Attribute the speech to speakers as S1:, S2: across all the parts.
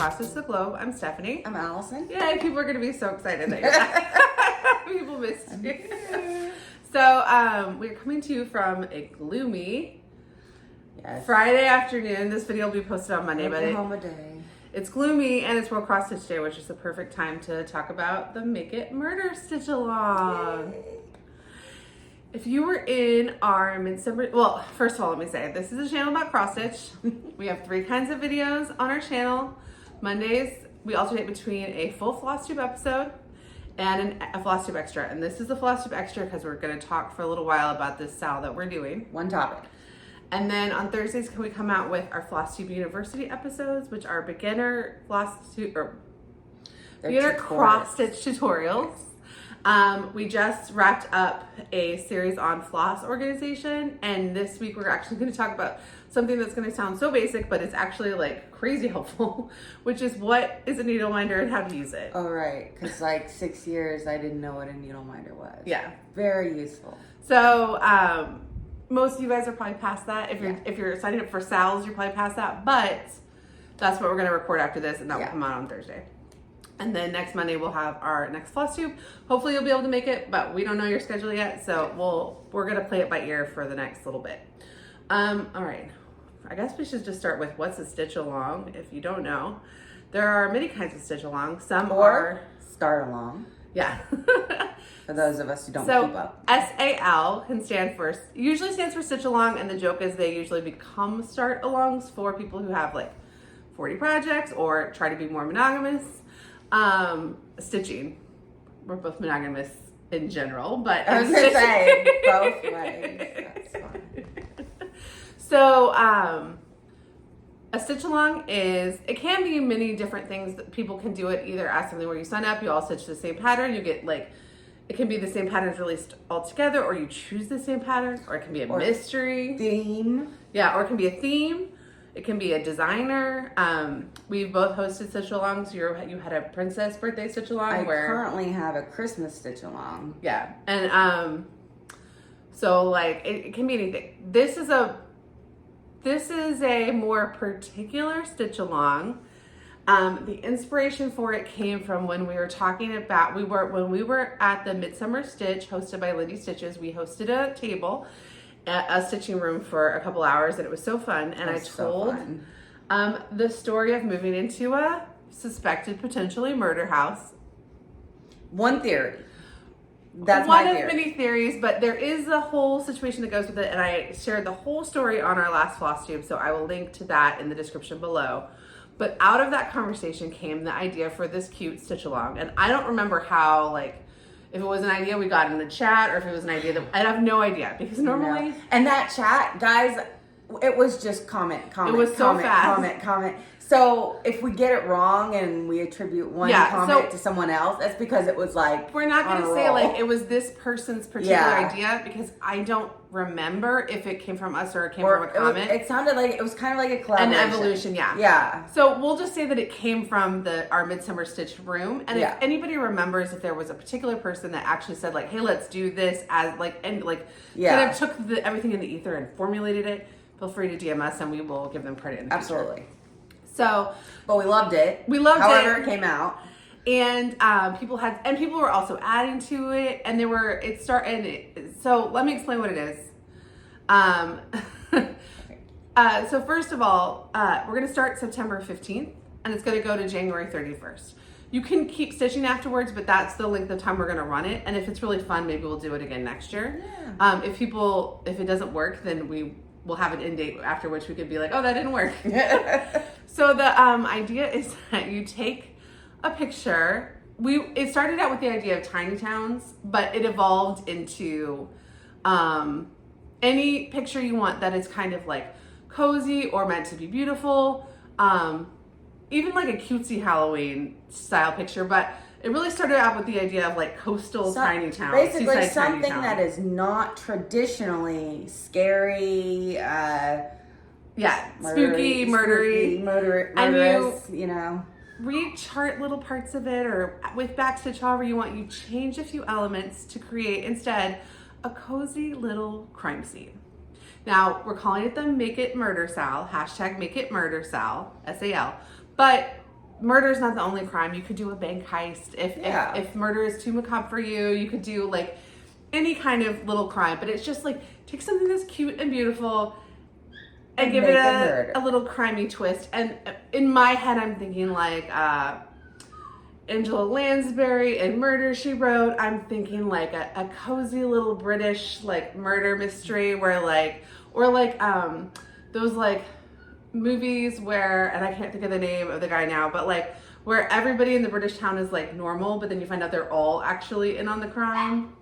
S1: across the globe. I'm Stephanie.
S2: I'm Allison.
S1: Yay, people are going to be so excited that you're back. People missed you. So, we're coming to you from a gloomy Friday afternoon. This video will be posted on Monday,
S2: Oklahoma day.
S1: It's gloomy and it's World Cross Stitch Day, which is the perfect time to talk about the Make It Murder Stitch-a-long.
S2: Yay.
S1: If you were in our midsummer, well, first of all, let me say, this is a channel about cross stitch. We have 3 kinds of videos on our channel. Mondays, we alternate between a full Flosstube episode and a Flosstube extra. And this is the Flosstube extra because we're going to talk for a little while about this style that we're doing.
S2: One topic.
S1: And then on Thursdays, we come out with our Flosstube University episodes, which are beginner Flosstube or beginner cross stitch tutorials. We just wrapped up a series on floss organization, and this week we're actually going to talk about something that's going to sound so basic, but it's actually like crazy helpful, which is what is a needle minder and how to use it.
S2: Oh, right. Because like 6 years, I didn't know what a needle minder was.
S1: Yeah.
S2: Very useful.
S1: So, most of you guys are probably past that. If you're signing up for Sal's, you're probably past that, but that's what we're going to record after this, and that will come out on Thursday. And then next Monday we'll have our next Flosstube. Hopefully you'll be able to make it, but we don't know your schedule yet, so we're gonna play it by ear for the next little bit. All right, I guess we should just start with what's a stitch-a-long. If you don't know, there are many kinds of stitch-a-long. Some are
S2: start along.
S1: Yeah.
S2: For those of us who don't keep up.
S1: SAL can usually stands for stitch-along, and the joke is they usually become start-alongs for people who have like 40 projects or try to be more monogamous. Stitching. We're both monogamous in general, but
S2: I was going to say both ways. That's fine.
S1: So, a stitch-along it can be many different things that people can do it either as something where you sign up, you all stitch the same pattern, you get like, it can be the same patterns released all together, or you choose the same patterns, or it can be a mystery.
S2: Theme.
S1: Yeah, or it can be a theme. It can be a designer. We've both hosted stitch-alongs. You had a princess birthday stitch-along.
S2: I currently have a Christmas stitch-along. Yeah,
S1: and so like it can be anything. This is a more particular stitch-along. The inspiration for it came from when we were talking about when we were at the Midsummer Stitch hosted by Lindy Stitches. We hosted a table at a stitching room for a couple hours, and it was so fun. And I told the story of moving into a suspected potentially murder house.
S2: One theory. That's
S1: one
S2: my
S1: of
S2: theory.
S1: Many theories, but there is a whole situation that goes with it, and I shared the whole story on our last Flosstube, so I will link to that in the description below. But out of that conversation came the idea for this cute stitch-along, and I don't remember how, like, if it was an idea we got in the chat or if it was an idea that I have no idea, because normally
S2: and that chat, guys, it was just comment.
S1: It was so fast.
S2: Comment. So if we get it wrong and we attribute one comment to someone else, that's because it was like
S1: we're not going to say like it was this person's particular idea, because I don't remember if it came from us or it came from a comment.
S2: It sounded like it was kind of like a collaboration.
S1: An evolution, yeah.
S2: Yeah.
S1: So we'll just say that it came from our Midsummer Stitch room. And if anybody remembers if there was a particular person that actually said like, hey, let's do this as like, and like kind of took everything in the ether and formulated it, feel free to DM us and we will give them credit in the future.
S2: Absolutely.
S1: So,
S2: but we loved it. However it came out. And
S1: people were also adding to it, and so let me explain what it is. So first of all, we're going to start September 15th, and it's going to go to January 31st. You can keep stitching afterwards, but that's the length of time we're going to run it. And if it's really fun, maybe we'll do it again next year. Yeah. If it doesn't work, then we'll have an end date after which we could be like, oh, that didn't work. So the idea is that you take a picture. It started out with the idea of tiny towns, but it evolved into any picture you want that is kind of like cozy or meant to be beautiful. Even like a cutesy Halloween style picture, but it really started out with the idea of like coastal tiny towns.
S2: Basically something that is not traditionally scary,
S1: spooky,
S2: murderous, you know.
S1: Rechart little parts of it, or with backstitch, however you want. You change a few elements to create instead a cozy little crime scene. Now we're calling it the Make It Murder Sal, hashtag Make It Murder Sal, SAL. But murder is not the only crime. You could do a bank heist. If murder is too macabre for you, you could do like any kind of little crime. But it's just like take something that's cute and beautiful and give it a little crimey twist. And in my head, I'm thinking like Angela Lansbury in Murder, She Wrote. I'm thinking like a cozy little British like murder mystery where those like movies where, and I can't think of the name of the guy now, but like where everybody in the British town is like normal, but then you find out they're all actually in on the crime.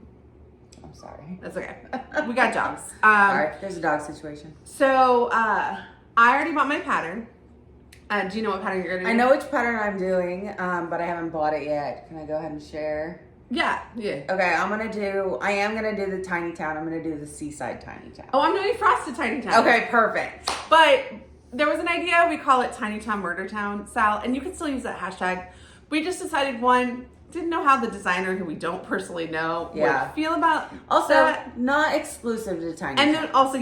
S2: I'm sorry.
S1: That's okay. We got dogs.
S2: Sorry, there's a dog situation.
S1: So I already bought my pattern. Do you know what pattern you're gonna do?
S2: I know which pattern I'm doing, but I haven't bought it yet. Can I go ahead and share?
S1: Yeah.
S2: Okay, I am gonna do the tiny town. I'm gonna do the seaside tiny town.
S1: Oh, I'm doing frosted tiny town.
S2: Okay, perfect.
S1: But there was an idea, we call it Tiny Town Murder Town, Sal, and you can still use that hashtag. We just decided, didn't know how the designer, who we don't personally know, would feel about that.
S2: Not exclusive to Tiny
S1: And
S2: Town.
S1: then also,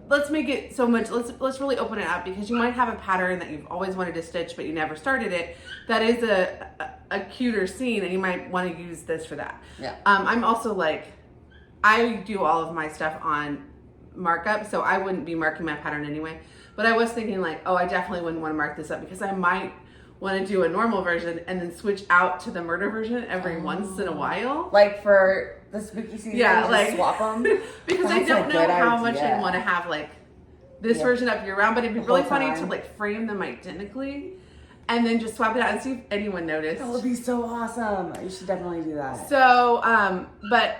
S1: let's make it so much, let's really open it up, because you might have a pattern that you've always wanted to stitch, but you never started it. That is a cuter scene, and you might want to use this for that.
S2: Yeah.
S1: I'm also like, I do all of my stuff on markup, so I wouldn't be marking my pattern anyway. But I was thinking like, I definitely wouldn't want to mark this up because I might want to do a normal version and then switch out to the murder version every once in a while.
S2: Like for the spooky season, just swap them?
S1: Because I don't know how much I'd want to have like this version up year round, but it'd be really funny to like frame them identically and then just swap it out and see if anyone noticed.
S2: That would be so awesome. You should definitely do that.
S1: So, but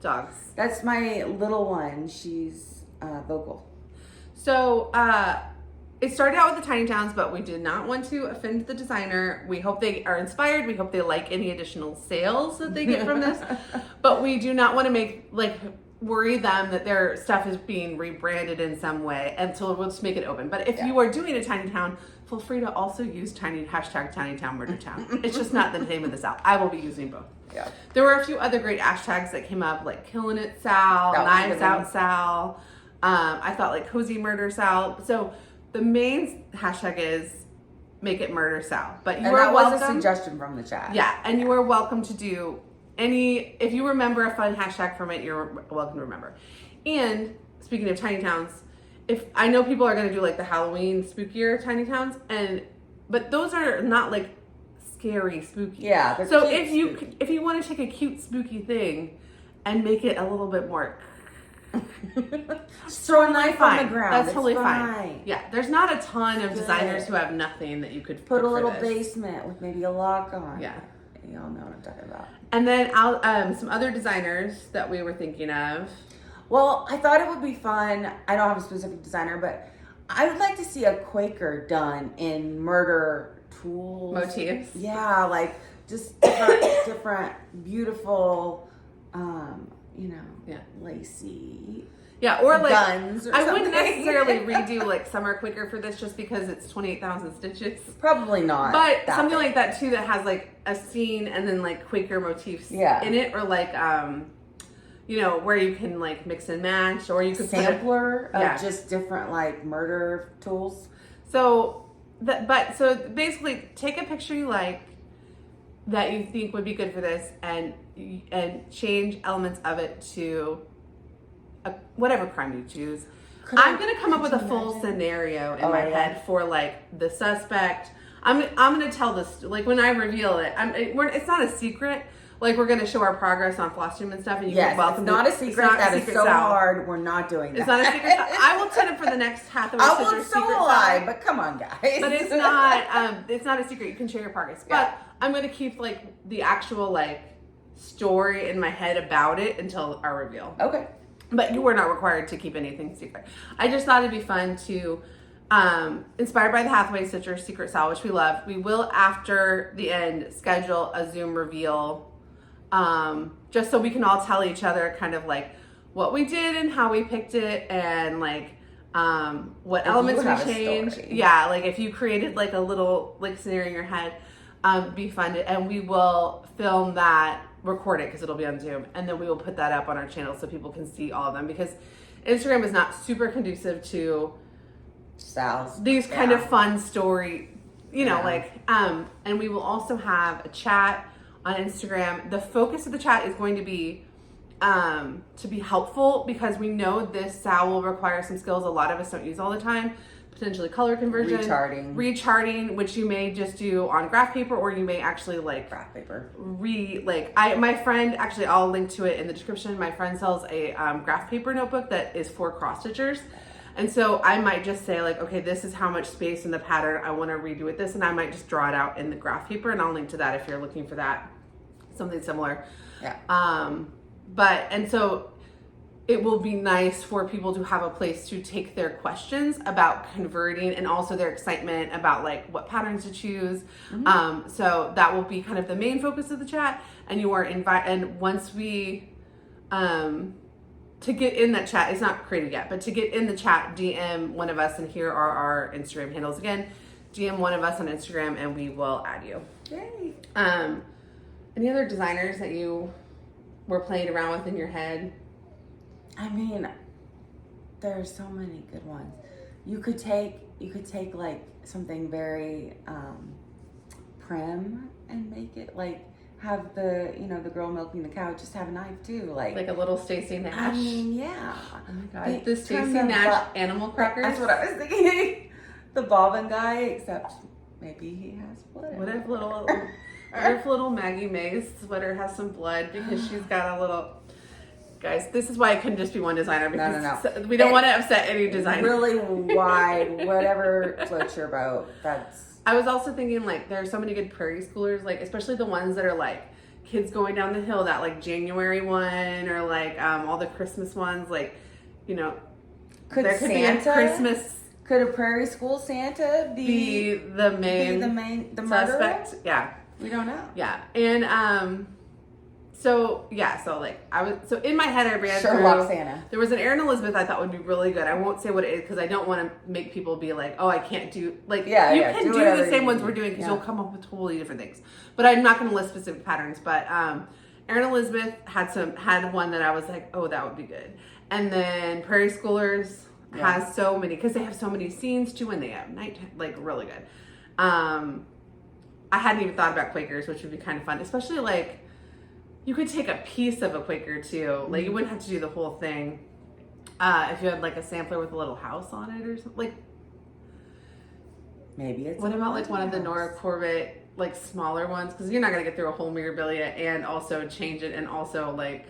S1: dogs.
S2: That's my little one. She's vocal.
S1: So, it started out with the tiny towns, but we did not want to offend the designer. We hope they are inspired. We hope they like any additional sales that they get from this. But we do not want to worry them that their stuff is being rebranded in some way. And so we'll just make it open. But if you are doing a tiny town, feel free to also use hashtag Tiny Town Murder Town. It's just not the name of this out. I will be using both.
S2: Yeah.
S1: There were a few other great hashtags that came up, like Killing It Sal, Knives Out Sal. I thought like Cozy Murder Sal. So the main hashtag is Make It Murder Sal. But you are welcome.
S2: That was a suggestion from the chat.
S1: Yeah, and you are welcome to do if you remember a fun hashtag from it, you're welcome to remember. And speaking of tiny towns, I know people are going to do like the Halloween spookier tiny towns, but those are not like scary spooky.
S2: Yeah.
S1: So if you want to take a cute spooky thing and make it a little bit more
S2: just throw a knife on the ground.
S1: That's totally fine. Yeah, there's not a ton of designers who have nothing that you could
S2: put a little basement with maybe a lock on.
S1: Yeah,
S2: you all know what I'm talking about.
S1: And then some other designers that we were thinking of.
S2: Well, I thought it would be fun. I don't have a specific designer, but I would like to see a Quaker done in murder tools
S1: motifs.
S2: Yeah, like just different beautiful. Lacy.
S1: Yeah, or like
S2: guns. Or
S1: I wouldn't necessarily redo like Summer Quaker for this just because it's 28,000 stitches.
S2: Probably not.
S1: But something like that too that has like a scene and then like Quaker motifs in it, or like where you can like mix and match, or you could
S2: sampler of just different like murder tools.
S1: So basically take a picture you like that you think would be good for this and change elements of it to whatever crime you choose. I'm going to come up with a full scenario in my head for like the suspect. I'm going to tell this, like when I reveal it, it's not a secret. Like we're going to show our progress on Flosstube and stuff, and you're welcome.
S2: It's not a secret. That is so hard. We're not doing that.
S1: It's not a secret. I will tell it for the next Hathaway Sisters secret
S2: lie, but come on, guys.
S1: But it's not. It's not a secret. You can share your progress. But I'm going to keep like the actual like story in my head about it until our reveal.
S2: Okay.
S1: But you were not required to keep anything secret. I just thought it'd be fun to, inspired by the Hathaway Sisters secret style, which we love. We will after the end schedule a Zoom reveal. Just so we can all tell each other kind of like what we did and how we picked it and like what elements we changed. Yeah, like if you created like a little like scenario in your head, be fun and we will film that, record it because it'll be on Zoom, and then we will put that up on our channel so people can see all of them, because Instagram is not super conducive to
S2: Sal's.
S1: these kind of fun story, you know, like, and we will also have a chat on Instagram. The focus of the chat is going to be helpful, because we know this SAL will require some skills a lot of us don't use all the time. Potentially color conversion, recharting, which you may just do on graph paper, or you may actually like
S2: graph paper.
S1: My friend, actually, I'll link to it in the description. My friend sells a graph paper notebook that is for cross stitchers. And so I might just say like, okay, this is how much space in the pattern I want to redo with this. And I might just draw it out in the graph paper, and I'll link to that if you're looking for that, something similar.
S2: Yeah.
S1: And so it will be nice for people to have a place to take their questions about converting, and also their excitement about like what patterns to choose. So that will be kind of the main focus of the chat, and you are invited. And once we, to get in that chat, it's not created yet, but to get in the chat, DM one of us, and here are our Instagram handles again. DM one of us on Instagram, and we will add you.
S2: Yay.
S1: Any other designers that you were playing around with in your head?
S2: I mean, there are so many good ones. You could take like something very prim and make it like have the girl milking the cow just have a knife too, like
S1: a little Stacey Nash.
S2: I mean, yeah.
S1: Oh my god, the Stacey Nash animal crackers.
S2: That's what I was thinking. The bobbin guy, except maybe he has blood.
S1: What if little Maggie May's sweater has some blood because she's got a little. Guys, this is why it couldn't just be one designer, because
S2: no.
S1: We don't want to upset any designer.
S2: Really wide, whatever floats your boat.
S1: I was also thinking, like, there are so many good prairie schoolers, like, especially the ones that are like kids going down the hill, that like January one, or like all the Christmas ones, like, you know,
S2: could
S1: there could
S2: Santa,
S1: be a Christmas.
S2: Could a prairie school Santa be
S1: the
S2: main
S1: suspect?
S2: murderer?
S1: Yeah,
S2: we don't know.
S1: Yeah, and so in my head I ran
S2: Sherlock
S1: through.
S2: Santa.
S1: There was an Erin Elizabeth I thought would be really good. I won't say what it is because I don't want to make people be like, oh, I can't do you can do the same ones we're doing, because you'll come up with totally different things. But I'm not going to list specific patterns. But Erin Elizabeth had one that I was like, oh, that would be good. And then Prairie Schoolers has so many, because they have so many scenes too, and they have night, like, really good. I hadn't even thought about Quakers, which would be kind of fun, especially like. You could take a piece of a Quaker too. Like, you wouldn't have to do the whole thing. If you had like a sampler with a little house on it or something. Like,
S2: maybe it's.
S1: What about like one of the Nora Corbett, like, smaller ones? Because you're not gonna get through a whole Mirabilia and also change it, and also like.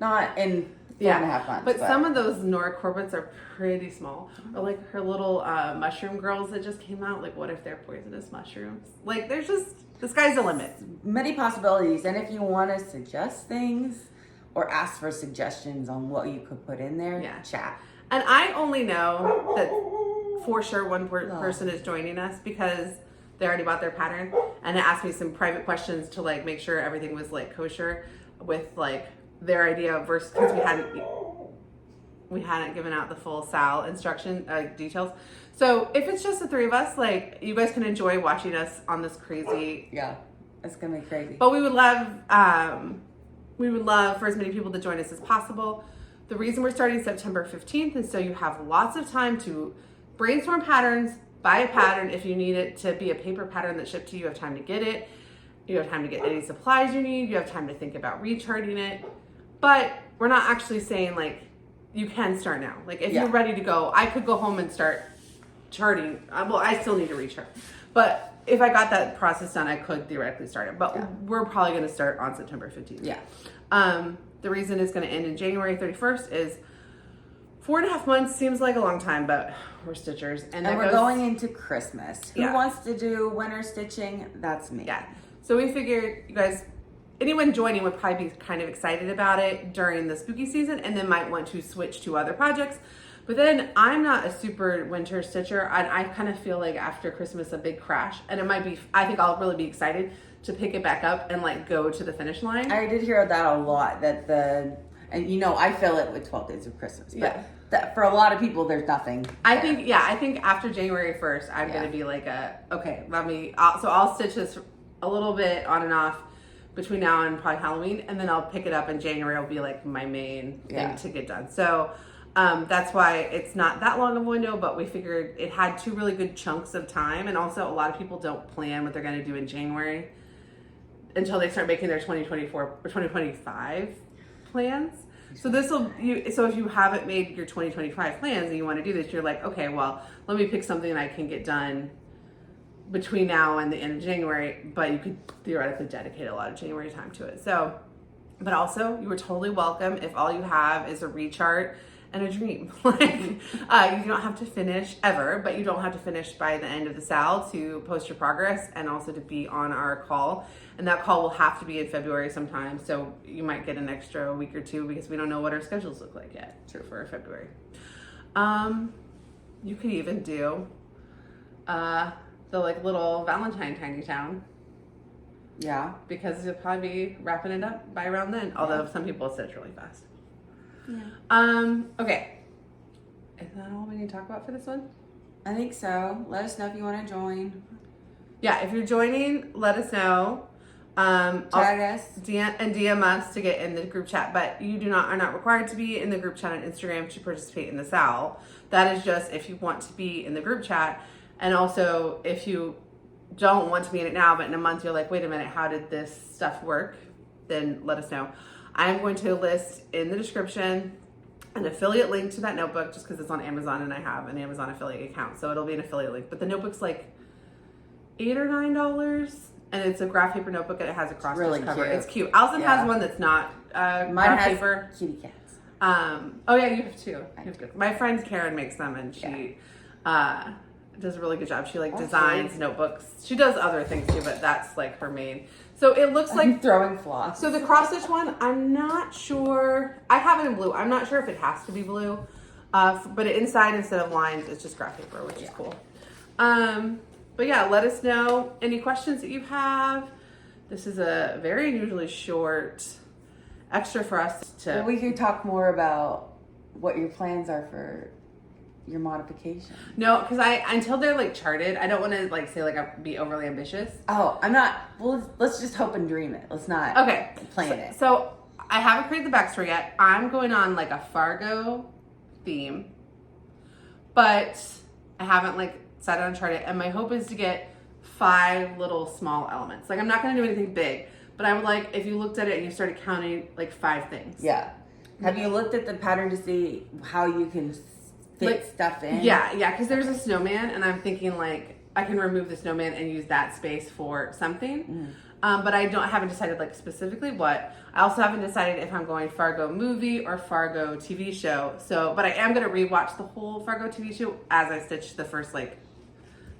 S2: Not in 4.5 months.
S1: But some of those Nora Corbett's are pretty small. Or like her little mushroom girls that just came out. Like, what if they're poisonous mushrooms? Like, there's just. The sky's the limit.
S2: Many possibilities. And if you want to suggest things or ask for suggestions on what you could put in there, chat.
S1: And I only know that for sure one person is joining us because they already bought their pattern and asked me some private questions to like make sure everything was like kosher with like their idea versus, because we hadn't given out the full SAL instruction details. So if it's just the three of us, like, you guys can enjoy watching us on this crazy.
S2: Yeah, it's gonna be crazy.
S1: But we would love for as many people to join us as possible. The reason we're starting September 15th is so you have lots of time to brainstorm patterns, buy a pattern if you need it to be a paper pattern that's shipped to you. You have time to get it. You have time to get any supplies you need. You have time to think about recharting it. But we're not actually saying like you can start now. Like, if you're ready to go, I could go home and start charting. Well, I still need to rechart, but if I got that process done, I could theoretically start it. But we're probably going to start on September 15th.
S2: Yeah.
S1: The reason it's going to end in January 31st is 4.5 months seems like a long time, but we're stitchers, and
S2: we're going into Christmas. Who wants to do winter stitching? That's me.
S1: Yeah. So we figured, you guys, anyone joining would probably be kind of excited about it during the spooky season, and then might want to switch to other projects. But then I'm not a super winter stitcher, and I kind of feel like after Christmas a big crash, and it might be. I think I'll really be excited to pick it back up and like go to the finish line.
S2: I did hear that a lot. And I feel it with 12 Days of Christmas. But that for a lot of people, there's nothing.
S1: I think after January 1st, I'm gonna be like I'll stitch this a little bit on and off between now and probably Halloween, and then I'll pick it up in January. It'll be like my main thing to get done. So. That's why it's not that long of a window, but we figured it had 2 really good chunks of time. And also a lot of people don't plan what they're going to do in January until they start making their 2024 or 2025 plans. So so if you haven't made your 2025 plans and you want to do this, you're like, okay, well, let me pick something that I can get done between now and the end of January, but you could theoretically dedicate a lot of January time to it. So, but also you are totally welcome if all you have is a rechart and a dream. Like, you don't have to finish ever, but you don't have to finish by the end of the SAL to post your progress and also to be on our call. And that call will have to be in February sometime. So you might get an extra week or 2 because we don't know what our schedules look like yet. True, for February. You could even do the like little Valentine tiny town.
S2: Yeah.
S1: Because you'll probably be wrapping it up by around then. Although some people stitch really fast.
S2: Yeah.
S1: Okay. Is that all we need to talk about for this one?
S2: I think so. Let us know if you want to join.
S1: Yeah, if you're joining, let us know.
S2: Tag us.
S1: DM us to get in the group chat. But you are not required to be in the group chat on Instagram to participate in the SAL. That is just if you want to be in the group chat. And also, if you don't want to be in it now, but in a month you're like, wait a minute, how did this stuff work? Then let us know. I'm going to list in the description an affiliate link to that notebook just because it's on Amazon and I have an Amazon affiliate account. So it'll be an affiliate link. But the notebook's like $8 or $9 and it's a graph paper notebook and it has a cross
S2: really
S1: cover.
S2: cute.
S1: It's cute. Allison has one that's not
S2: Mine
S1: graph
S2: has
S1: paper.
S2: Kitty cats.
S1: Oh yeah, you have 2. You have good. My friend Karen makes them and she does a really good job. She designs notebooks. She does other things too, but that's like her main. So it looks like
S2: throwing floss.
S1: So the cross stitch one, I'm not sure. I have it in blue. I'm not sure if it has to be blue, but inside instead of lines, it's just graph paper, which is cool. But yeah, let us know any questions that you have. This is a very unusually short extra for us to.
S2: Well, we could talk more about what your plans are for your modification.
S1: No, because until they're like charted, I don't want to like say like I'll be overly ambitious.
S2: Oh, I'm not. Well, let's just hope and dream it. Let's not.
S1: Okay.
S2: Plan it.
S1: So I haven't created the backstory yet. I'm going on like a Fargo theme, but I haven't like decided on chart it. And my hope is to get 5 little small elements. Like I'm not going to do anything big, but I would like if you looked at it and you started counting like 5 things.
S2: Yeah. Have you looked at the pattern to see how you can fit stuff in?
S1: Yeah, because there's a snowman, and I'm thinking like I can remove the snowman and use that space for something. But I haven't decided like specifically what. I also haven't decided if I'm going Fargo movie or Fargo TV show. So, but I am gonna rewatch the whole Fargo TV show as I stitch the first like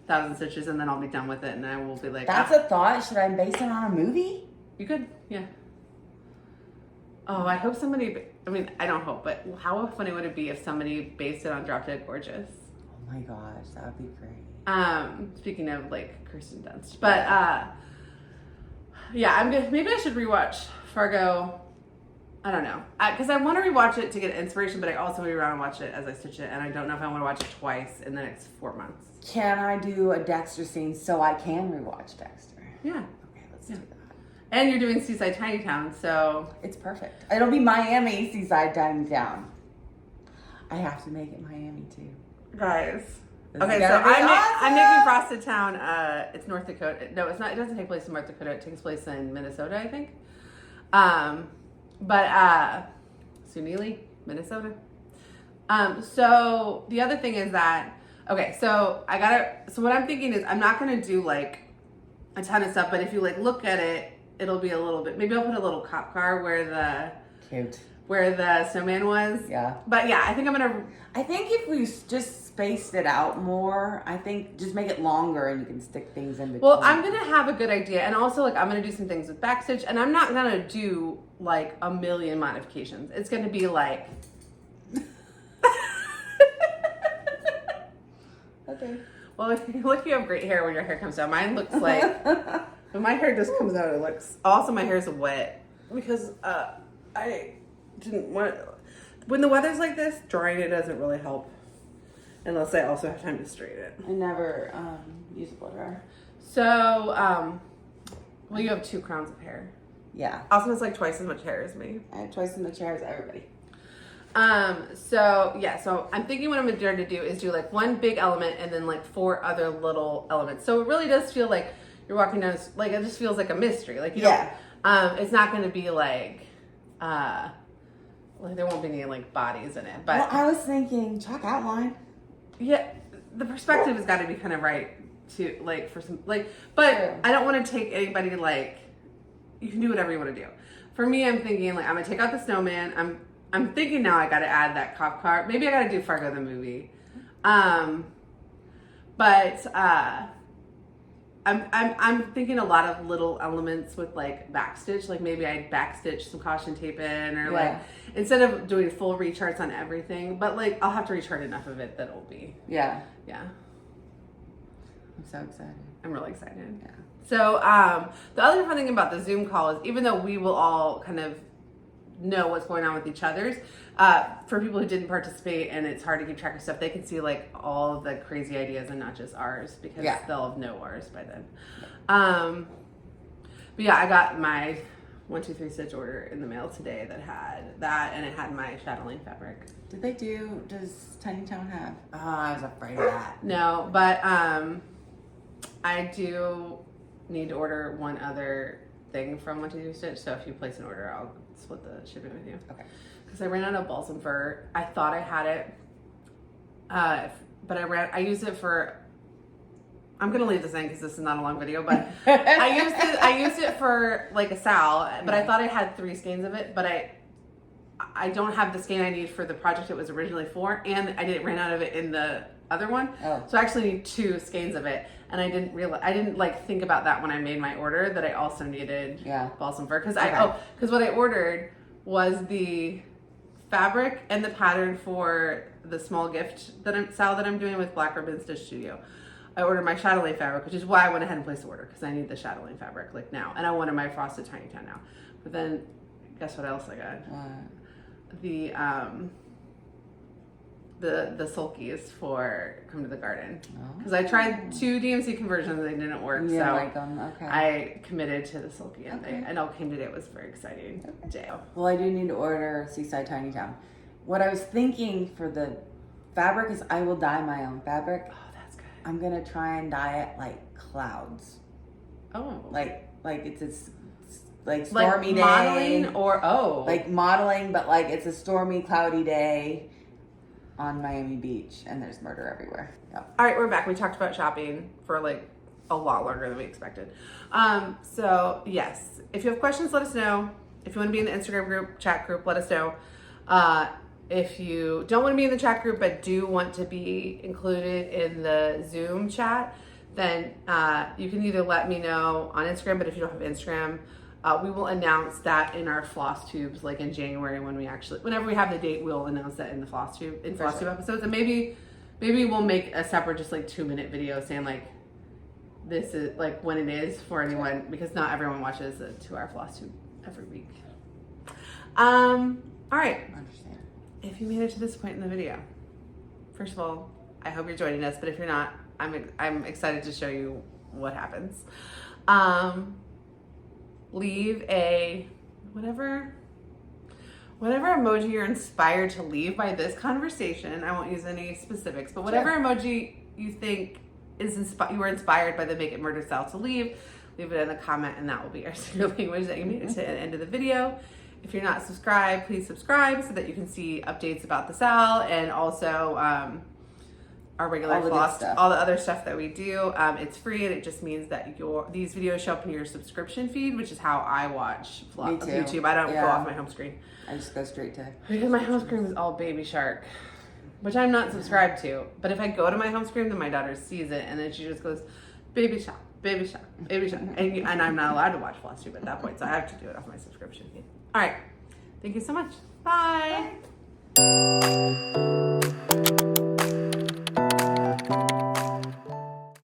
S1: 1,000 stitches, and then I'll be done with it, and I will be like.
S2: That's a thought. Should I base it on a movie?
S1: You could, yeah. Oh, I hope somebody. I mean, I don't hope, but how funny would it be if somebody based it on Drop Dead Gorgeous?
S2: Oh my gosh, that would be great.
S1: Speaking of like Kirsten Dunst, but yeah, I'm good. Maybe I should rewatch Fargo. I don't know, because I want to rewatch it to get inspiration, but I also want to around and watch it as I stitch it, and I don't know if I want to watch it twice in the next 4 months.
S2: Can I do a Dexter scene so I can rewatch Dexter?
S1: Yeah.
S2: Okay, let's do that.
S1: And you're doing Seaside Tiny Town, so
S2: it's perfect. It'll be Miami Seaside Tiny Town. I have to make it Miami too,
S1: guys.
S2: This
S1: Okay,
S2: is
S1: so
S2: gonna be
S1: I'm making Frosted Town. It's North Dakota. No, it's not. It doesn't take place in North Dakota. It takes place in Minnesota, I think. But Sunili, Minnesota. So the other thing is that so so what I'm thinking is I'm not gonna do like a ton of stuff, but if you like look at it, it'll be a little bit. Maybe I'll put a little cop car where the snowman was.
S2: Yeah.
S1: But yeah, I think
S2: if we just spaced it out more, I think just make it longer and you can stick things in between.
S1: Well, I'm gonna have a good idea, and also like I'm gonna do some things with backstitch, and I'm not gonna do like a million modifications. It's gonna be like.
S2: Okay.
S1: Well, if you look, you have great hair when your hair comes down. Mine looks like when my hair just comes out, it looks. Also, my hair is wet because I didn't want. When the weather's like this, drying it doesn't really help, unless I also have time to straighten it.
S2: I never use a blow dryer.
S1: So, well, you have 2 crowns of hair.
S2: Yeah.
S1: Austin has like twice as much hair as me.
S2: I have twice as much hair as everybody.
S1: So I'm thinking what I'm going to do is do like one big element and then like 4 other little elements. So it really does feel like you're walking down, like it just feels like a mystery. Like you don't, it's not going to be like there won't be any like bodies in it. But
S2: well, I was thinking chalk outline.
S1: Yeah, the perspective has got to be kind of right to like for some like, but
S2: True.
S1: I don't want to take anybody like. You can do whatever you want to do. For me, I'm thinking like I'm gonna take out the snowman. I'm thinking now I got to add that cop car. Maybe I got to do Fargo the movie. I'm thinking a lot of little elements with like backstitch. Like maybe I'd backstitch some caution tape in, or like instead of doing full recharts on everything. But like I'll have to rechart enough of it that it'll be. Yeah.
S2: I'm so excited.
S1: I'm really excited.
S2: Yeah.
S1: So the other fun thing about the Zoom call is even though we will all kind of know what's going on with each other's, for people who didn't participate and it's hard to keep track of stuff, they can see like all of the crazy ideas and not just ours because they'll have know ours by then. But yeah, I got my 1, 2, 3 stitch order in the mail today that had that, and it had my chatelaine fabric.
S2: Does Tiny Town have? Oh, I was afraid of that.
S1: No, but I do need to order one other thing from 1, 2, 3 stitch. So if you place an order, I'll split the shipping with you.
S2: Okay.
S1: Because I ran out of balsam fir. I thought I had it, but I used it for. I'm gonna leave this in because this is not a long video, but I used it for like a sal, but I thought I had 3 skeins of it, but I don't have the skein I need for the project it was originally for, and I ran out of it in the other one. So I actually need 2 skeins of it, and I didn't like think about that when I made my order that I also needed balsam fir because because what I ordered was the fabric and the pattern for the small gift sal that I'm doing with Black Ribbon Stitch Studio. I ordered my chatelaine fabric, which is why I went ahead and placed the order because I need the chatelaine fabric like now, and I wanted my frosted Tiny Town now. But then, guess what else I got? The sulkies for Come to the Garden because I tried 2 DMC conversions and they didn't work.
S2: You
S1: so
S2: like them. Okay.
S1: I committed to the sulky and it all came today. It was a very exciting day.
S2: Well, I do need to order Seaside Tiny Town. What I was thinking for the fabric is I will dye my own fabric.
S1: Oh, that's good.
S2: I'm gonna try and dye it like clouds.
S1: Oh,
S2: like it's a like stormy day.
S1: Modeling or
S2: like modeling, but like it's a stormy, cloudy day on Miami Beach, and there's murder everywhere. Yep.
S1: All right, we're back. We talked about shopping for like a lot longer than we expected. So yes, if you have questions, let us know. If you want to be in the Instagram group, chat group, let us know. If you don't want to be in the chat group but do want to be included in the Zoom chat, then you can either let me know on Instagram, but if you don't have Instagram, we will announce that in our Flosstubes, like in January whenever we have the date, we'll announce that in the Flosstube episodes, and maybe we'll make a separate just like 2-minute video saying like this is like when it is for anyone because not everyone watches a 2-hour Flosstube every week. All right.
S2: I understand.
S1: If you made it to this point in the video, first of all, I hope you're joining us, but if you're not, I'm excited to show you what happens. Leave a whatever emoji you're inspired to leave by this conversation. I won't use any specifics, but whatever emoji you think is you were inspired by the Make It Murder style to leave it in a comment, and that will be our secret language that you made it to the end of the video. If you're not subscribed, please subscribe so that you can see updates about the sal and also our regular floss, all the other stuff that we do. It's free, and it just means that these videos show up in your subscription feed, which is how I watch YouTube. I don't go off my home screen.
S2: I just go straight to
S1: because my home screen is all Baby Shark, which I'm not subscribed to. But if I go to my home screen, then my daughter sees it, and then she just goes, Baby Shark, Baby Shark, Baby Shark, and I'm not allowed to watch Flosstube at that point, so I have to do it off my subscription feed. All right, thank you so much. Bye.
S2: Bye.